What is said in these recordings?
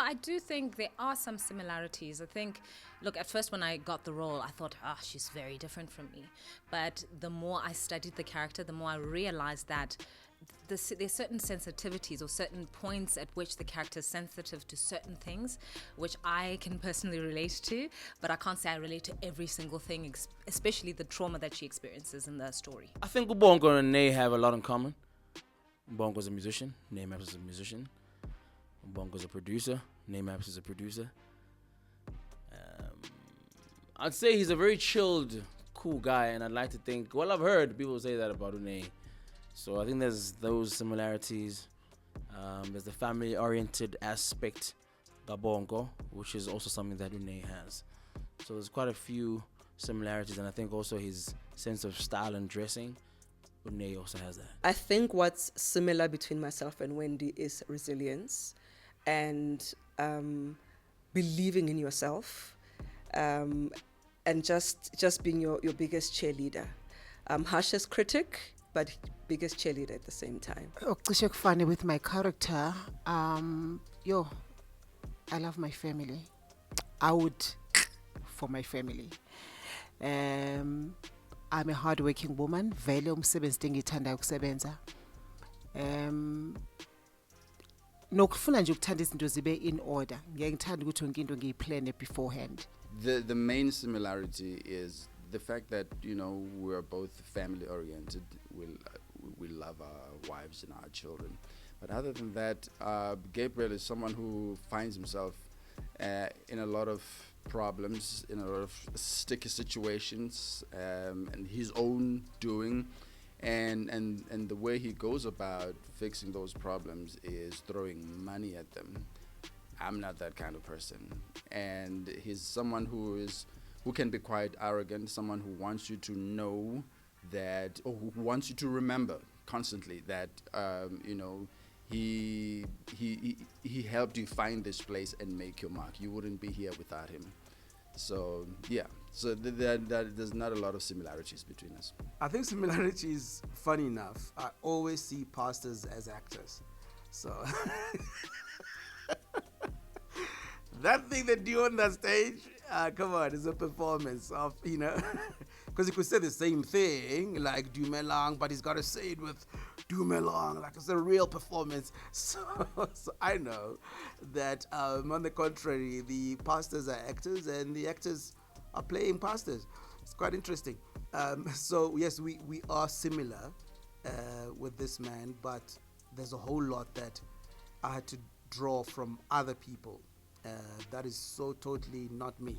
I do think there are some similarities. I think, look, at first when I got the role, I thought, she's very different from me. But the more I studied the character, the more I realized that there's certain sensitivities or certain points at which the character is sensitive to certain things, which I can personally relate to, but I can't say I relate to every single thing, especially the trauma that she experiences in the story. I think Ubongo and Nay have a lot in common. Ubongo's a musician, Nay Maps is a musician. Ubongo's a producer, Nay Maps is a producer. I'd say he's a very chilled, cool guy, and I'd like to think, well, I've heard people say that about Unai. So I think there's those similarities. There's the family-oriented aspect, Gabongo, which is also something that Unai has. So there's quite a few similarities, and I think also his sense of style and dressing, Unai also has that. I think what's similar between myself and Wendy is resilience and believing in yourself, and just being your biggest cheerleader. Harshest critic, but biggest cheerleader at the same time. Okucishe kufane with my character, I love my family. I would for my family. I'm a hardworking woman. Vele umsebenzi engithanda ukusebenza. Nokufuna nje ukuthanda izinto zibe in order. Ngiyangithanda ukuthi yonke into ngiyiplan beforehand. The main similarity is the fact that, we're both family oriented. We love our wives and our children. But other than that, Gabriel is someone who finds himself in a lot of problems, in a lot of sticky situations, and his own doing. And the way he goes about fixing those problems is throwing money at them. I'm not that kind of person. And he's someone who can be quite arrogant, someone who wants you to know that, or who wants you to remember constantly that, he helped you find this place and make your mark. You wouldn't be here without him. So, yeah. So there's not a lot of similarities between us. I think similarities, funny enough, I always see pastors as actors. So that thing they do on the stage, come on, it's a performance of, because he could say the same thing, like Dumelang, but he's got to say it with Dumelang, like it's a real performance. So I know that, on the contrary, the pastors are actors and the actors are playing pastors. It's quite interesting. So yes, we are similar with this man, but there's a whole lot that I had to draw from other people. That is so totally not me.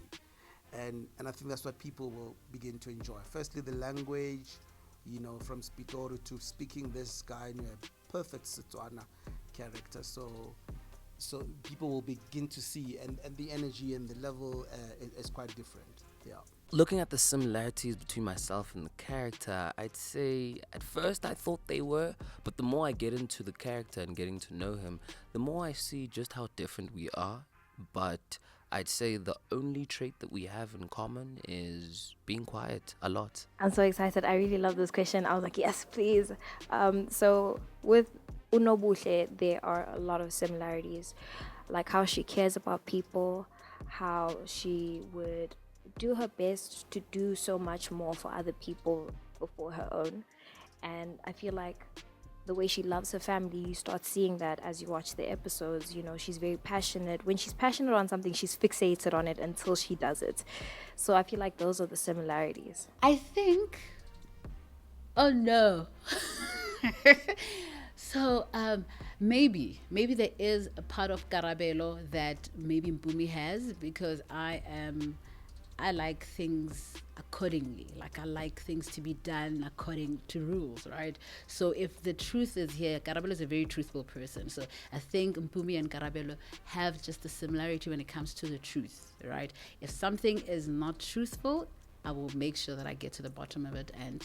And I think that's what people will begin to enjoy. Firstly, the language, from Spitori to speaking this guy in a perfect Setswana character. So people will begin to see, and the energy and the level is quite different. Yeah. Looking at the similarities between myself and the character, I'd say at first I thought they were, but the more I get into the character and getting to know him, the more I see just how different we are. But I'd say the only trait that we have in common is being quiet a lot. I'm so excited. I really love this question. I was like, yes, please. So with Unobuhle, there are a lot of similarities, like how she cares about people, how she would do her best to do so much more for other people before her own. And I feel like the way she loves her family, you start seeing that as you watch the episodes. She's very passionate. When she's passionate on something, she's fixated on it until she does it. So I feel like those are the similarities. I think, oh no. So maybe there is a part of Karabelo that maybe Mpumi has, because I like things accordingly. Like I like things to be done according to rules, right? So if the truth is here, Karabelo is a very truthful person. So I think Mpumi and Karabelo have just a similarity when it comes to the truth, right? If something is not truthful, I will make sure that I get to the bottom of it and